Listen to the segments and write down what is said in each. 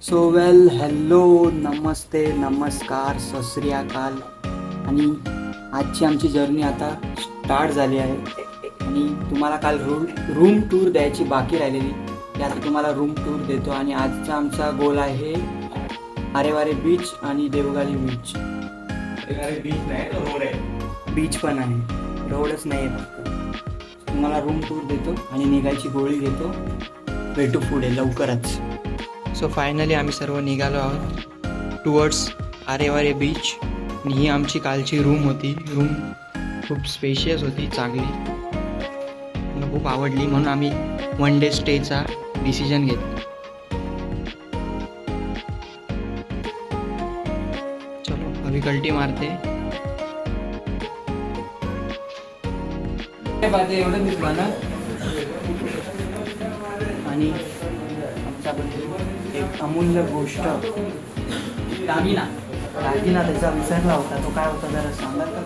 So well hello नमस्ते नमस्कार सत श्री अकाल. आणि आजची आमची जर्नी आता स्टार्ट झाली आहे आणि तुम्हाला काल रूम टूर द्यायची बाकी राहिलेली ती आता तुम्हाला रूम टूर देतो. आणि आजचा आमचा गोल आहे आरेवारे बीच आणि देवगाली बीच. बीच नाही तो रोड आहे. बीच पण आहे, रोडच नाही आहे फक्त. तुम्हाला रूम टूर देतो आणि निघायची गोळी घेतो. भेटू पुढे लवकरच. सो फायनली आम्ही सर्व निघालो आहोत टुवर्ड्स आरेवारे बीच. आणि ही आमची कालची रूम होती. रूम खूप स्पेशियस होती, चांगली, मला खूप आवडली, म्हणून आम्ही वन डे स्टेचा डिसिजन घेतला. चलो अभी कल्टी मारते. एवढं दिसलं ना. आणि एक अमूल्य गोष्ट दागिना त्याचा विसरला होता. तो काय होता जरा सांगाल का?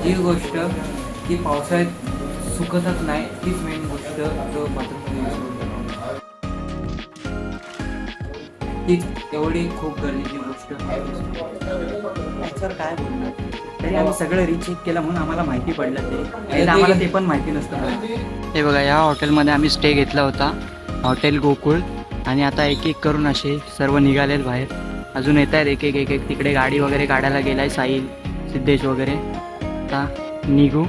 जी गोष्ट ती पावसाळ्यात सुकतच नाही, तीच मेन गोष्ट तो तीच एवढी खूप गरजेची गोष्ट. काय बोलणार, तरी आम्ही सगळं रिचेक केलं म्हणून आम्हाला माहिती पडलं ते आम्हाला ते पण माहिती नसतं. हे बघा, या हॉटेलमध्ये आम्ही स्टे घेतला होता, हॉटेल गोकुळ. आणि आता एक एक करून असे सर्व निघालेत बाहेर. अजून येत आहेत एक एक एक एक. तिकडे गाडी वगैरे काढायला गेलाय साहिल, सिद्धेश वगैरे. आता निघू.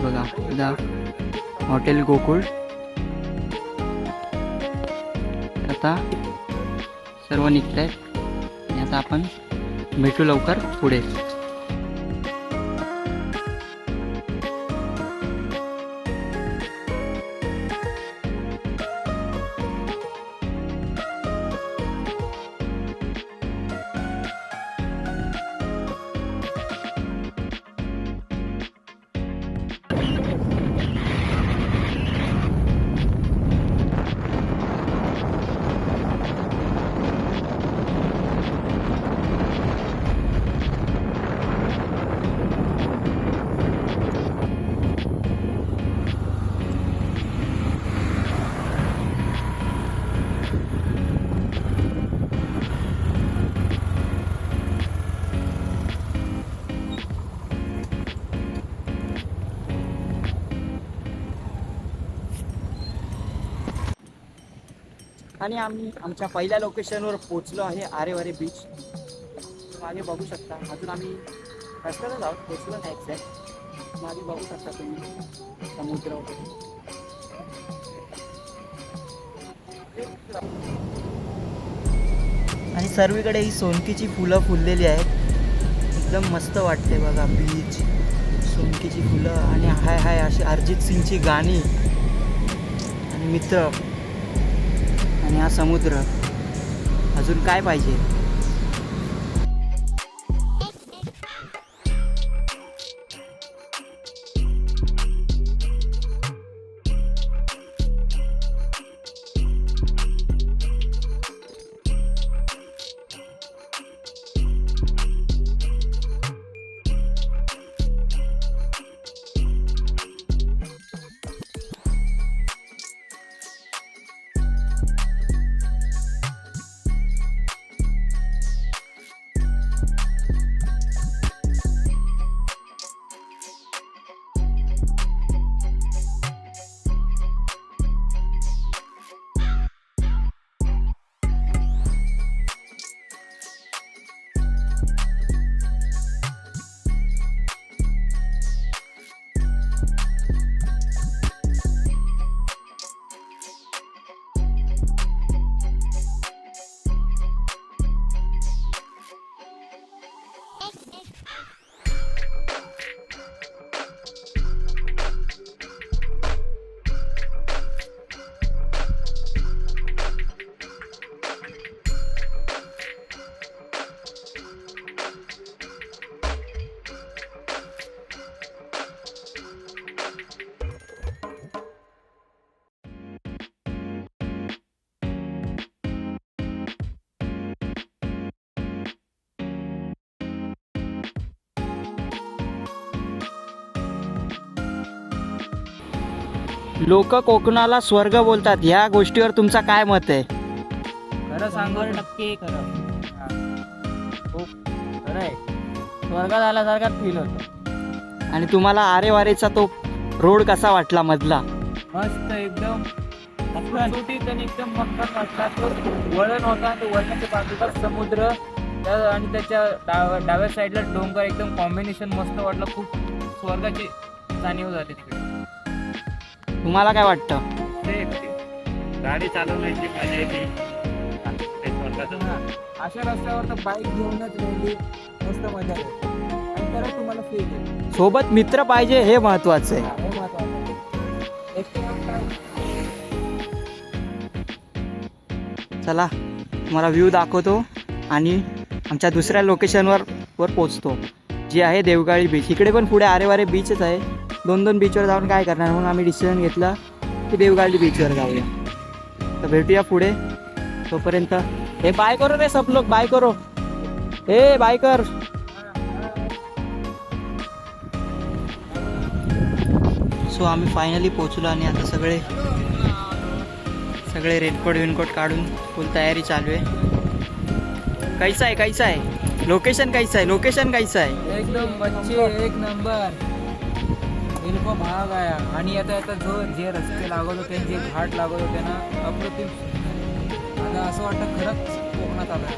बघा इथं हॉटेल गोकुळ. आता सर्व निघत आहेत आणि आता आपण भेटू लवकर पुढे. आणि आम्ही आमच्या पहिल्या लोकेशनवर पोचलो आहे, आरेवारे बीच. मागे बघू शकता. अजून आम्ही रस्त्यातच आहोत, पोचलो नाही एक्झॅक्ट. मागे बघू शकता तुम्ही समुद्र वगैरे. आणि सर्वीकडे ही सोनकीची फुलं फुललेली आहेत. एकदम मस्त वाटते बघा. बीच, सोनकीची फुलं आणि हाय हाय अशी अरिजित सिंगची गाणी आणि मित्र आणि हा समुद्र. अजून काय पाहिजे. लोक कोकणाला स्वर्ग बोलतात, ह्या गोष्टीवर तुमचा काय मत आहे? खरं सांगू 100% खरं. खूप खरं आहे. स्वर्गात आल्यासारखा फील होतो. आणि तुम्हाला आरे वारेचा तो रोड कसा वाटला मधला? मस्त एकदम सुटीत आणि एकदम मस्त वाटला. तो वळण होता, तो वळणाच्या बाजूला समुद्र आणि त्याच्या डाव्या साईडला डोंगर, एकदम कॉम्बिनेशन मस्त वाटलं. खूप स्वर्गाची जाणीव झाली तिकडे. तुम्हाला काय वाटतं? गाडी चालवण्याची मजा येते. ते स्वर्गाचं. अशा रस्त्यावर तर बाईक घेऊनच रेल्वे मस्त मजा येते. आणि खरं तुम्हाला फील येईल. सोबत मित्र पाहिजे, हे महत्वाचं आहे. हे महत्त्वाचं आहे. चला तुम्हाला व्ह्यू दाखवतो आणि आमच्या दुसऱ्या लोकेशनवर पोचतो, जी आहे देवगाळी बीच. इकडे पण पुढे आरेवारे बीचच आहे. 2 बीचवर जाऊन काय करणार, म्हणून आम्ही डिसिजन घेतला की देवगाळी बीचवर जाऊया. तर भेटूया पुढे. तोपर्यंत हे बाय करो रे सब लोग, बाय करो. हे बाय कर. सो आम्ही फायनली पोचलो आणि आता सगळे रेनकोट काढून फुल तयारी चालू आहे. कैसा आहे लोकेशन कैसा आहे? एकदम बच्चे एक नंबर. बिलकुल महाग आहे. आणि आता जे रस्ते लागत होते, जे घाट लागत होते ना, अप्रतिम. आता असं वाटतं खरंच कोकणात आलं.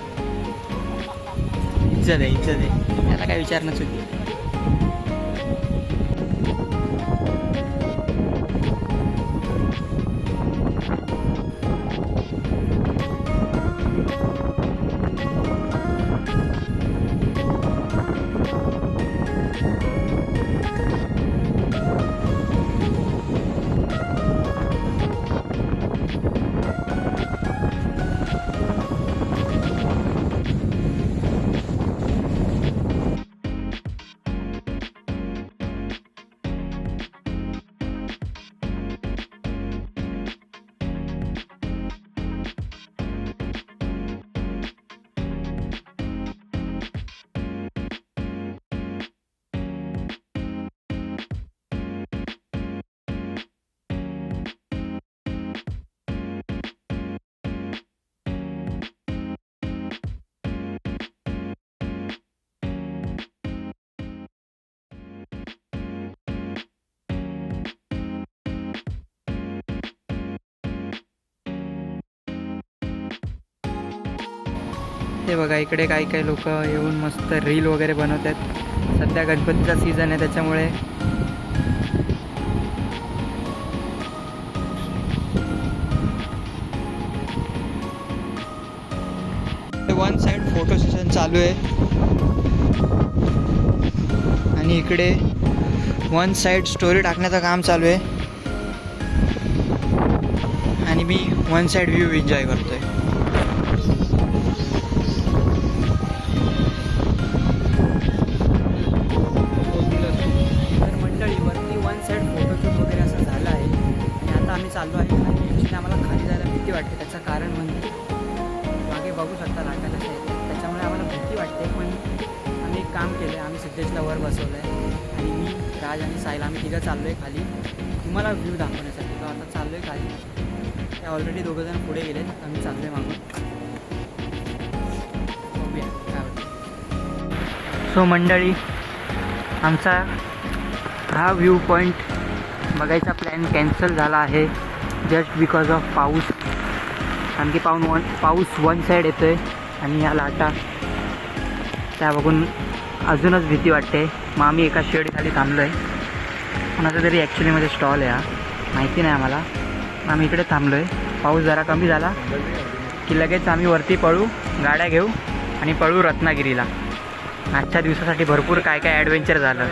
इज्जत आहे, याला काय विचारणं चुकी. हे बघा, इकडे काही लोक येऊन मस्त रील वगैरे बनवतात. सध्या गणपतीचा सीझन आहे त्याच्यामुळे. वन साइड फोटो सेशन चालू आहे आणि इकडे वन साइड स्टोरी टाकण्याचं काम चालू आहे आणि मी वन साइड व्ह्यू एन्जॉय करतोय. चाललो आहे आणि ॲक्च्युली आम्हाला खाली जायला भीती वाटते. त्याचं कारण म्हणजे मागे बघू शकता लाटा कशा आहेत, त्याच्यामुळे आम्हाला भीती वाटते. पण आम्ही एक काम केलं आहे, आम्ही सिद्धेशला वर बसवलं आहे आणि मी, राज आणि साहिल आम्ही तिघं चाललो आहे खाली तुम्हाला व्ह्यू दाखवण्यासाठी. तो आता चाललो आहे खाली. ते ऑलरेडी दोघंजण पुढे गेलेत, आम्ही चाललो आहे मागून. बघूया काय होतं. सो मंडळी, आमचा हा व्ह्यू पॉईंट बघायचा प्लॅन कॅन्सल झाला आहे जस्ट बिकॉज ऑफ पाऊस. कारण की पाऊस वन साईड येतो आहे आणि या लाटा त्या बघून अजूनच भीती वाटते. मग आम्ही एका शेडखाली थांबलो आहे. कोणाचा तरी ॲक्च्युलीमध्ये स्टॉल आहे, हा माहिती नाही आम्हाला. आम्ही इकडे थांबलो आहे. पाऊस जरा कमी झाला की लगेच आम्ही वरती पळू, गाड्या घेऊ आणि पळू रत्नागिरीला. आजच्या दिवसासाठी भरपूर काय ॲडव्हेंचर झालं.